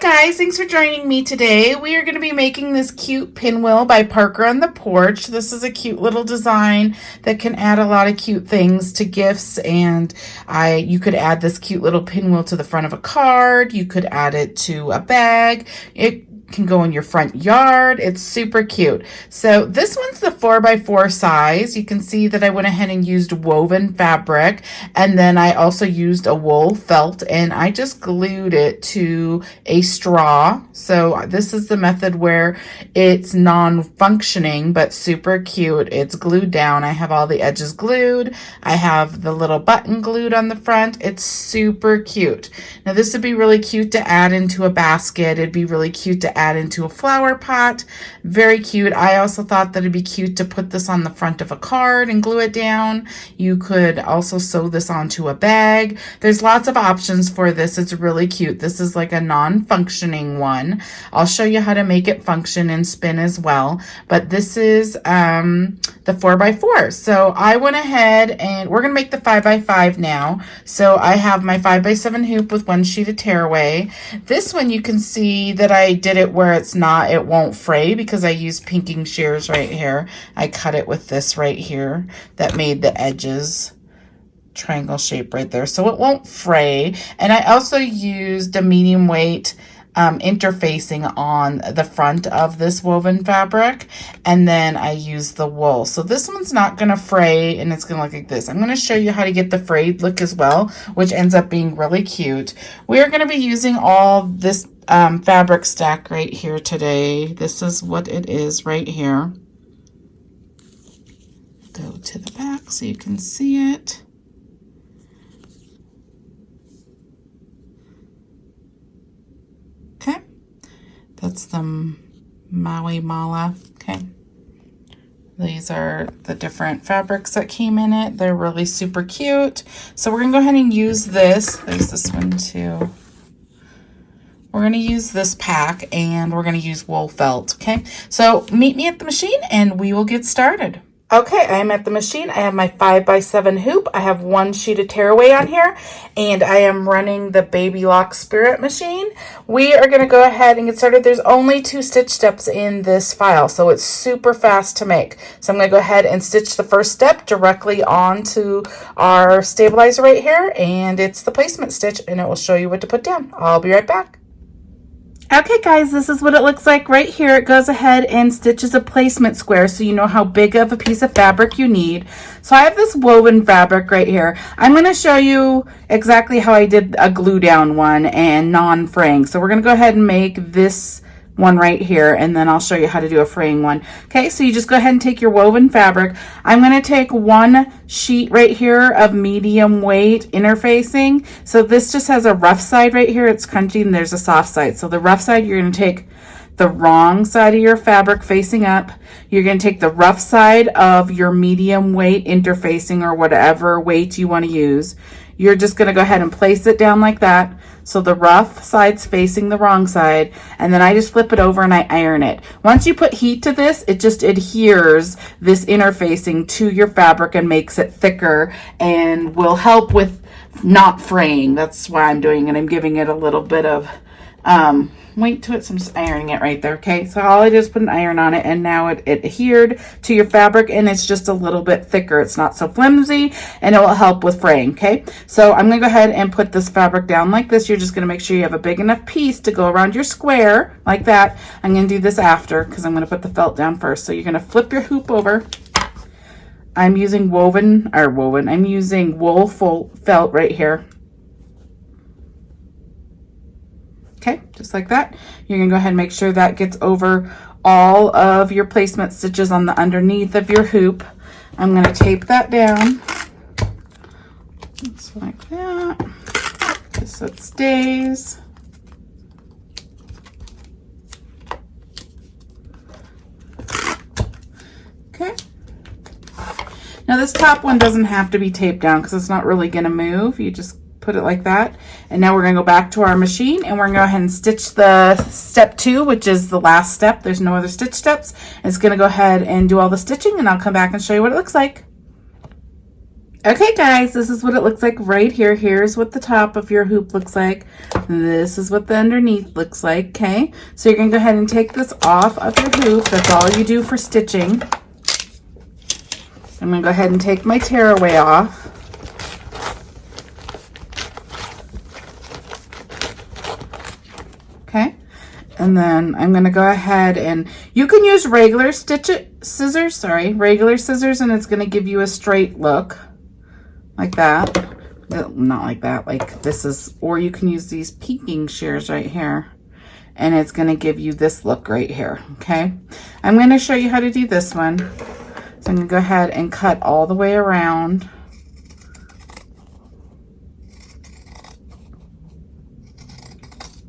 Guys, thanks for joining me today. We are going to be making this cute pinwheel by Parker on the Porch. This is a cute little design that can add a lot of cute things to gifts, and you could add this cute little pinwheel to the front of a card. You could add it to a bag. It can go in your front yard. It's super cute. So this one's the 4x4 size. You can see that I went ahead and used woven fabric, and then I also used a wool felt, and I just glued it to a straw. So this is the method where it's non-functioning but super cute. It's glued down. I have all the edges glued. I have the little button glued on the front. It's super cute. Now this would be really cute to add into a basket. It'd be really cute to add into a flower pot. Very cute. I also thought that it'd be cute to put this on the front of a card and glue it down. You could also sew this onto a bag. There's lots of options for this. It's really cute. This is like a non-functioning one. I'll show you how to make it function and spin as well. But this is the 4x4. So I went ahead and we're going to make the 5x5 now. So I have my 5x7 hoop with one sheet of tearaway. This one you can see that I did it where it won't fray because I used pinking shears right here. I cut it with this right here that made the edges triangle shape right there, so it won't fray. And I also used a medium weight interfacing on the front of this woven fabric, and then I used the wool. So this one's not going to fray, and it's going to look like this. I'm going to show you how to get the frayed look as well, which ends up being really cute. We are going to be using all this fabric stack right here today. This is what it is right here. Go to the back so you can see it. Okay, that's the Maui Mala. Okay, these are the different fabrics that came in it. They're really super cute. So we're gonna go ahead and use this. There's this one too. We're going to use this pack, and we're going to use wool felt. Okay, so meet me at the machine and we will get started. Okay, I'm at the machine. I have my 5x7 hoop. I have one sheet of tearaway on here, and I am running the Baby Lock Spirit machine. We are going to go ahead and get started. There's only 2 stitch steps in this file, so it's super fast to make. So I'm going to go ahead and stitch the first step directly onto our stabilizer right here, and it's the placement stitch, and it will show you what to put down. I'll be right back. Okay guys, this is what it looks like right here. It goes ahead and stitches a placement square so you know how big of a piece of fabric you need. So I have this woven fabric right here. I'm going to show you exactly how I did a glue down one and non-fraying. So we're going to go ahead and make this one right here, and then I'll show you how to do a fraying one. Okay, so you just go ahead and take your woven fabric. I'm going to take one sheet right here of medium weight interfacing. So this just has a rough side right here. It's crunchy, and there's a soft side. So the rough side, you're going to take the wrong side of your fabric facing up. You're going to take the rough side of your medium weight interfacing, or whatever weight you want to use. You're just going to go ahead and place it down like that. So the rough side's facing the wrong side, and then I just flip it over and I iron it. Once you put heat to this, it just adheres this interfacing to your fabric and makes it thicker and will help with not fraying. That's why I'm doing it. I'm giving it a little bit of weight to it, so I'm just ironing it right there. Okay, so all I did is put an iron on it, and now it adhered to your fabric, and it's just a little bit thicker. It's not so flimsy, and it will help with fraying. Okay, so I'm gonna go ahead and put this fabric down like this. You're just gonna make sure you have a big enough piece to go around your square like that. I'm gonna do this after because I'm gonna put the felt down first. So you're gonna flip your hoop over. I'm using I'm using wool felt right here. Okay, just like that. You're gonna go ahead and make sure that gets over all of your placement stitches on the underneath of your hoop. I'm gonna tape that down. Just like that, just so it stays. Okay. Now this top one doesn't have to be taped down because it's not really gonna move. You just put it like that. And now we're going to go back to our machine, and we're going to go ahead and stitch the step 2, which is the last step. There's no other stitch steps. It's going to go ahead and do all the stitching, and I'll come back and show you what it looks like. Okay guys, this is what it looks like right here. Here's what the top of your hoop looks like. This is what the underneath looks like, okay? So you're gonna go ahead and take this off of your hoop. That's all you do for stitching. I'm gonna go ahead and take my tearaway off. Okay, and then I'm gonna go ahead and you can use regular scissors, and it's gonna give you a straight look. Like that. Not like that, like this is, or you can use these peaking shears right here and it's going to give you this look right here. Okay, I'm going to show you how to do this one. So I'm going to go ahead and cut all the way around.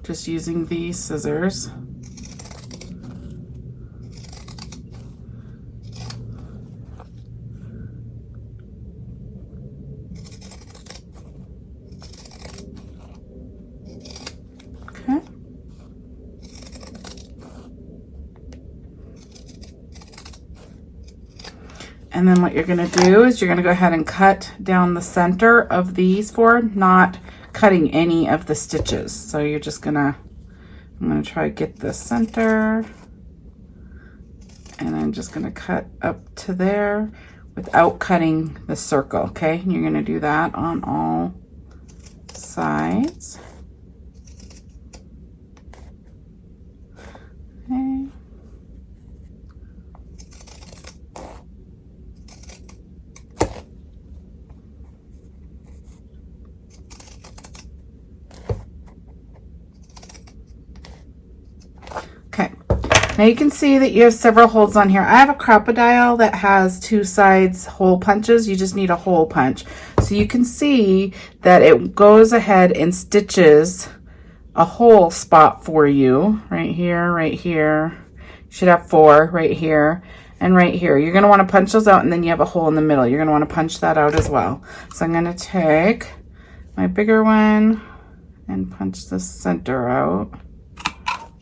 Just using these scissors. And then what you're going to do is you're going to go ahead and cut down the center of these four, not cutting any of the stitches. So you're just going to, I'm going to try to get the center, and I'm just going to cut up to there without cutting the circle, okay? And you're going to do that on all sides. Okay. Now you can see that you have several holes on here. I have a crocodile that has two sides hole punches. You just need a hole punch. So you can see that it goes ahead and stitches a hole spot for you. Right here, right here. You should have 4 right here and right here. You're going to want to punch those out, and then you have a hole in the middle. You're going to want to punch that out as well. So I'm going to take my bigger one and punch the center out.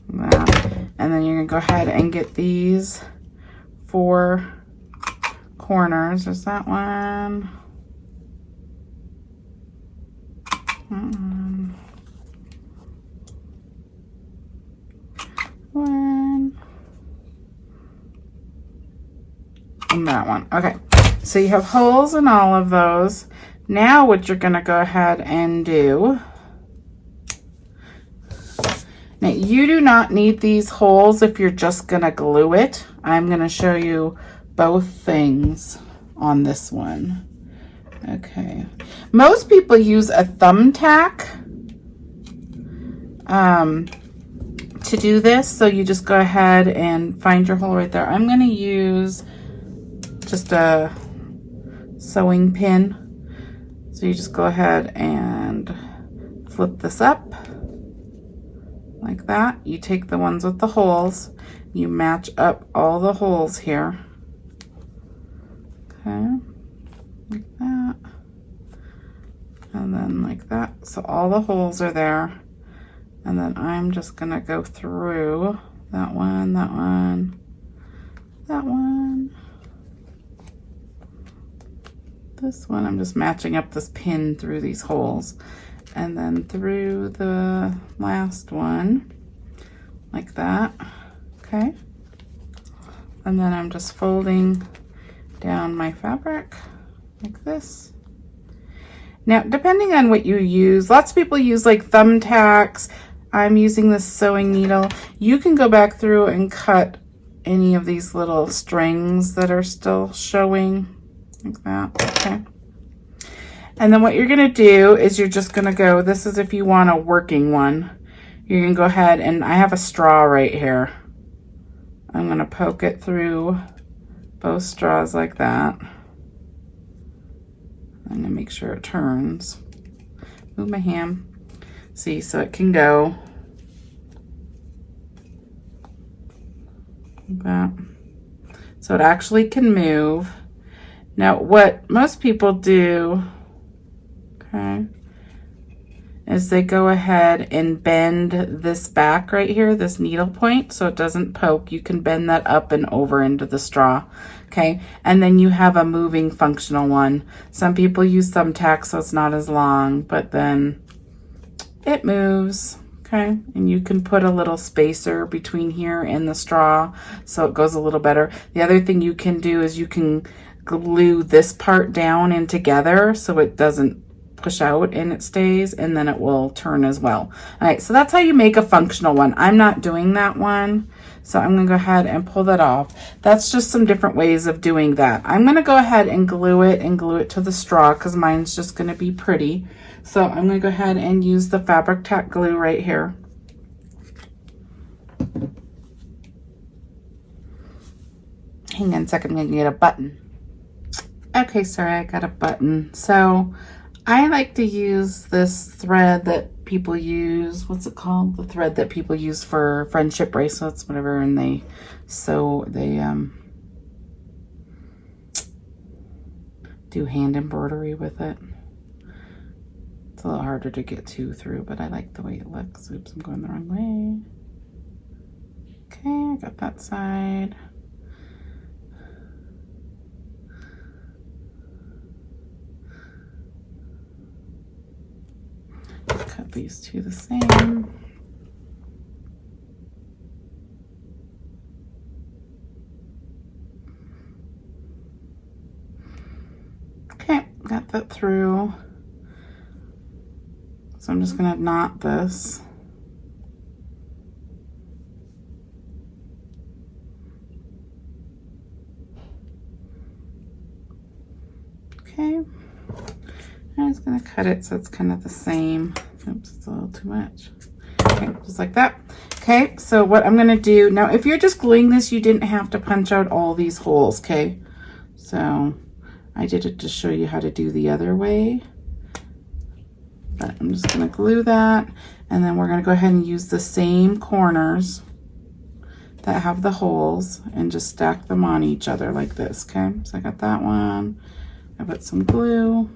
That. And then you're gonna go ahead and get these 4 corners. There's that one. One. And that one. Okay, so you have holes in all of those. Now what you're gonna go ahead and do, now you do not need these holes if you're just gonna glue it. I'm gonna show you both things on this one. Okay, most people use a thumbtack to do this, so you just go ahead and find your hole right there. I'm gonna use just a sewing pin, so you just go ahead and flip this up like that. You take the ones with the holes, you match up all the holes here, okay, like that, and then like that, so all the holes are there. And then I'm just gonna go through that one, that one, that one, this one. I'm just matching up this pin through these holes, and then through the last one, like that, okay? And then I'm just folding down my fabric like this. Now, depending on what you use, lots of people use like thumbtacks. I'm using this sewing needle. You can go back through and cut any of these little strings that are still showing, like that, okay? And then what you're gonna do is you're just gonna go, this is if you want a working one, you're gonna go ahead, and I have a straw right here. I'm gonna poke it through both straws like that. I'm gonna make sure it turns. Move my hand. See, so it can go like that. So it actually can move. Now what most people do, okay, is they go ahead and bend this back right here, this needle point, so it doesn't poke. You can bend that up and over into the straw, okay? And then you have a moving functional one. Some people use thumbtacks, so it's not as long, but then it moves, okay? And you can put a little spacer between here and the straw so it goes a little better. The other thing you can do is you can glue this part down and together so it doesn't push out and it stays, and then it will turn as well. All right, so that's how you make a functional one. I'm not doing that one, so I'm gonna go ahead and pull that off. That's just some different ways of doing that. I'm gonna go ahead and glue it to the straw because mine's just gonna be pretty. So I'm gonna go ahead and use the fabric tack glue right here. Hang on a second, I'm gonna get a button. Okay, sorry, I got a button. So I like to use this thread that people use. What's it called? The thread that people use for friendship bracelets, whatever, and they do hand embroidery with it. It's a little harder to get through, but I like the way it looks. Oops, I'm going the wrong way. Okay, I got that side. Cut these two the same. Okay, got that through. So I'm just gonna knot this. Okay. I'm just gonna cut it so it's kind of the same. Oops, it's a little too much. Okay, just like that. Okay, so what I'm gonna do, now if you're just gluing this, you didn't have to punch out all these holes, okay? So I did it to show you how to do the other way. But I'm just gonna glue that, and then we're gonna go ahead and use the same corners that have the holes and just stack them on each other like this, okay? So I got that one. I put some glue.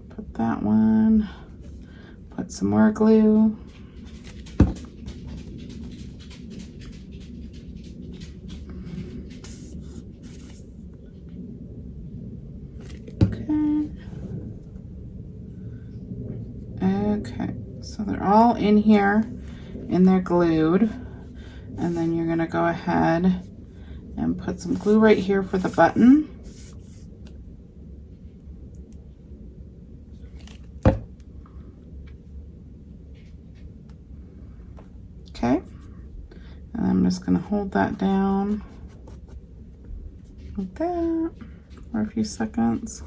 Put that one. Put some more glue. Okay, so they're all in here and they're glued. And then you're gonna go ahead and put some glue right here for the button. Okay, and I'm just gonna hold that down like that for a few seconds.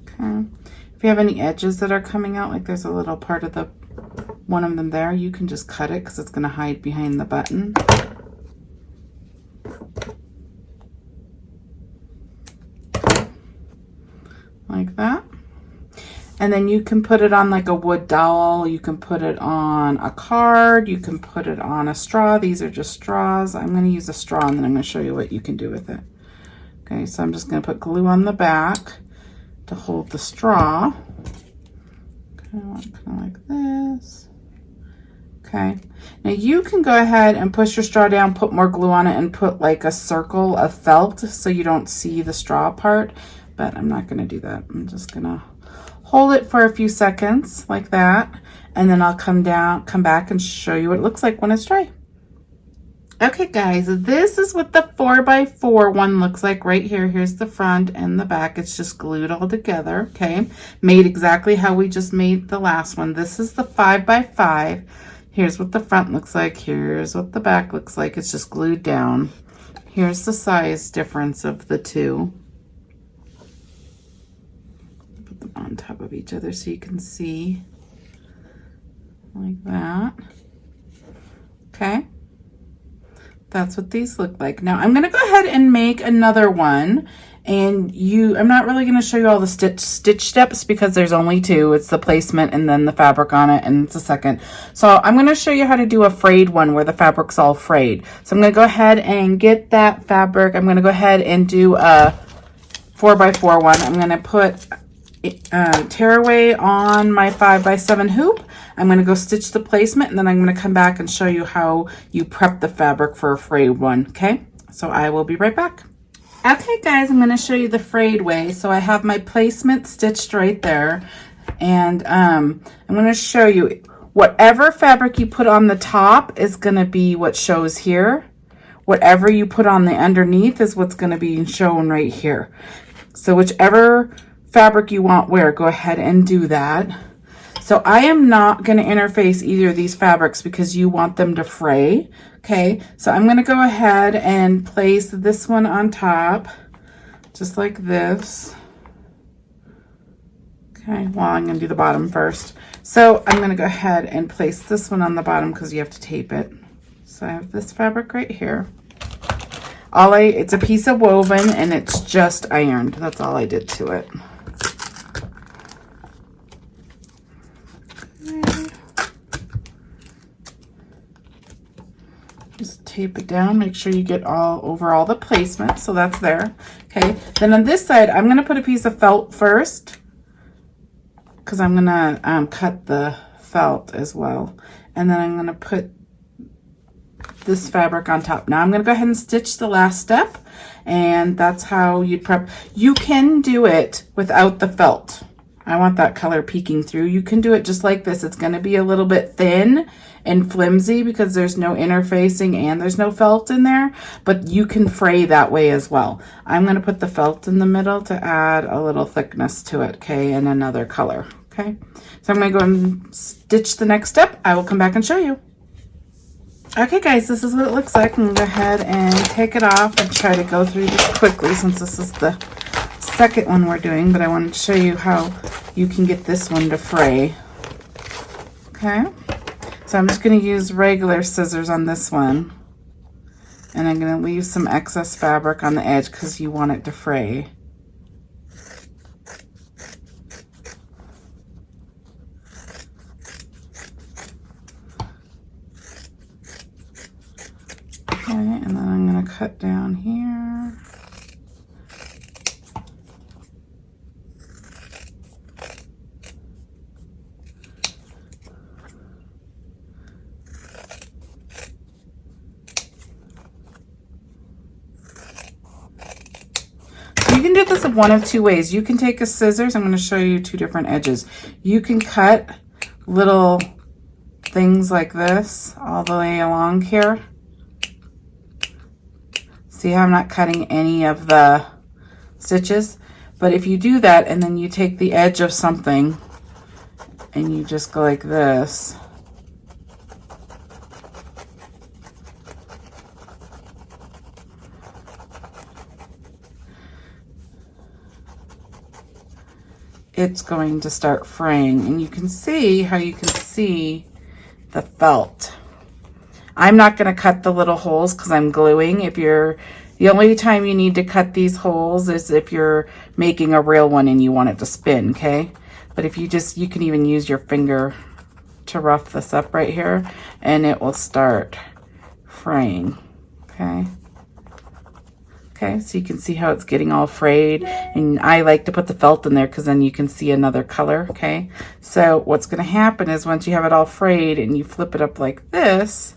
Okay, if you have any edges that are coming out, like there's a little part of the one of them there, you can just cut it because it's going to hide behind the button. Like that. And then you can put it on like a wood dowel, you can put it on a card, you can put it on a straw. These are just straws. I'm going to use a straw and then I'm going to show you what you can do with it. Okay, so I'm just going to put glue on the back to hold the straw. Kind of like this. Okay, now you can go ahead and push your straw down, put more glue on it, and put like a circle of felt so you don't see the straw part, but I'm not going to do that. I'm just going to hold it for a few seconds like that, and then I'll come back and show you what it looks like when it's dry. Okay guys, this is what the 4x4 one looks like right here. Here's the front and the back. It's just glued all together, okay? Made exactly how we just made the last one. This is the 5x5. Here's what the front looks like. Here's what the back looks like. It's just glued down. Here's the size difference of the two. Put them on top of each other so you can see. Like that. Okay. That's what these look like. Now I'm going to go ahead and make another one, and I'm not really going to show you all the stitch steps because there's only two. It's the placement and then the fabric on it, and it's a second. So I'm going to show you how to do a frayed one where the fabric's all frayed. So I'm going to go ahead and get that fabric. I'm going to go ahead and do a 4x4 one. I'm going to put tearaway on my 5x7 hoop. I'm going to go stitch the placement, and then I'm going to come back and show you how you prep the fabric for a frayed one. Okay, so I will be right back. Okay guys, I'm going to show you the frayed way. So I have my placement stitched right there, and I'm going to show you whatever fabric you put on the top is going to be what shows here. Whatever you put on the underneath is what's going to be shown right here. So whichever fabric you want where, go ahead and do that. So I am not going to interface either of these fabrics because you want them to fray. Okay, so I'm going to go ahead and place this one on top, just like this. Okay, well, I'm going to do the bottom first. So I'm going to go ahead and place this one on the bottom because you have to tape it. So I have this fabric right here. It's a piece of woven and it's just ironed. That's all I did to it. Just tape it down, make sure you get over all the placement. So that's there. Okay, then on this side, I'm gonna put a piece of felt first because I'm gonna cut the felt as well. And then I'm gonna put this fabric on top. Now I'm gonna go ahead and stitch the last step, and that's how you prep. You can do it without the felt. I want that color peeking through. You can do it just like this. It's gonna be a little bit thin and flimsy because there's no interfacing and there's no felt in there, but you can fray that way as well. I'm gonna put the felt in the middle to add a little thickness to it, okay, and another color, okay? So I'm gonna go and stitch the next step. I will come back and show you. Okay guys, this is what it looks like. I'm gonna go ahead and take it off and try to go through this quickly since this is the second one we're doing, but I wanted to show you how you can get this one to fray. Okay, so I'm just going to use regular scissors on this one, and I'm going to leave some excess fabric on the edge because you want it to fray. Okay, and then I'm going to cut down here. You can do this one of two ways. You can take a scissors. I'm going to show you two different edges. You can cut little things like this all the way along here. See how I'm not cutting any of the stitches? But if you do that and then you take the edge of something and you just go like this, it's going to start fraying, and you can see how you can see the felt. I'm not going to cut the little holes because I'm gluing. The only time you need to cut these holes is if you're making a real one and you want it to spin, okay? But if you can even use your finger to rough this up right here, and it will start fraying, okay? Okay, so you can see how it's getting all frayed, and I like to put the felt in there because then you can see another color, okay? So what's going to happen is once you have it all frayed and you flip it up like this,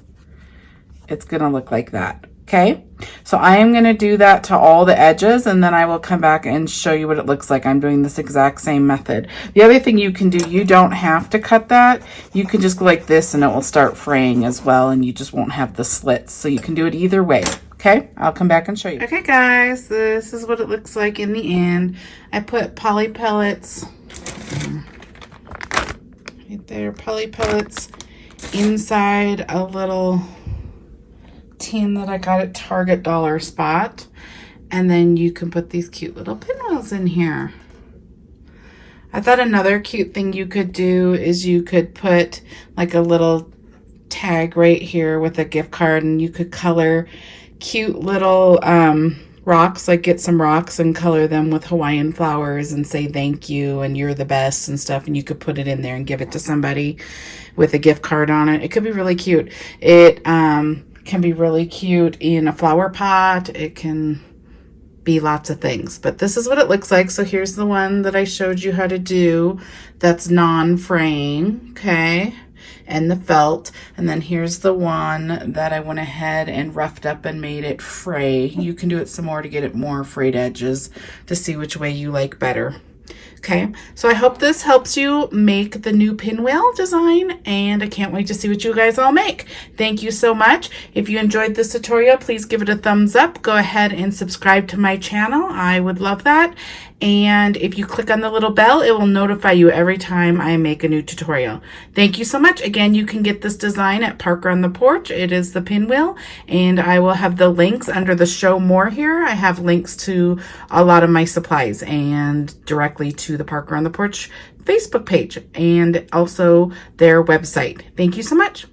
it's going to look like that, okay? So I am going to do that to all the edges, and then I will come back and show you what it looks like. I'm doing this exact same method. The other thing you can do, you don't have to cut that. You can just go like this and it will start fraying as well, and you just won't have the slits. So you can do it either way. Okay, I'll come back and show you. Okay guys, this is what it looks like in the end. I put poly pellets right there, poly pellets inside a little tin that I got at Target dollar spot. And then you can put these cute little pinwheels in here. I thought another cute thing you could do is you could put like a little tag right here with a gift card, and you could color cute little rocks, like get some rocks and color them with Hawaiian flowers and say thank you and you're the best and stuff, and you could put it in there and give it to somebody with a gift card on it. It could be really cute. It can be really cute in a flower pot. It can be lots of things, but this is what it looks like. So here's the one that I showed you how to do that's non-fraying, okay, and the felt. And then here's the one that I went ahead and roughed up and made it fray. You can do it some more to get it more frayed edges to see which way you like better. Okay, so I hope this helps you make the new pinwheel design, and I can't wait to see what you guys all make. Thank you so much. If you enjoyed this tutorial, please give it a thumbs up. Go ahead and subscribe to my channel. I would love that. And if you click on the little bell, it will notify you every time I make a new tutorial. Thank you so much. Again, you can get this design at Parker on the Porch. It is the pinwheel, and I will have the links under the show more here. I have links to a lot of my supplies and directly to the Parker on the Porch Facebook page and also their website. Thank you so much.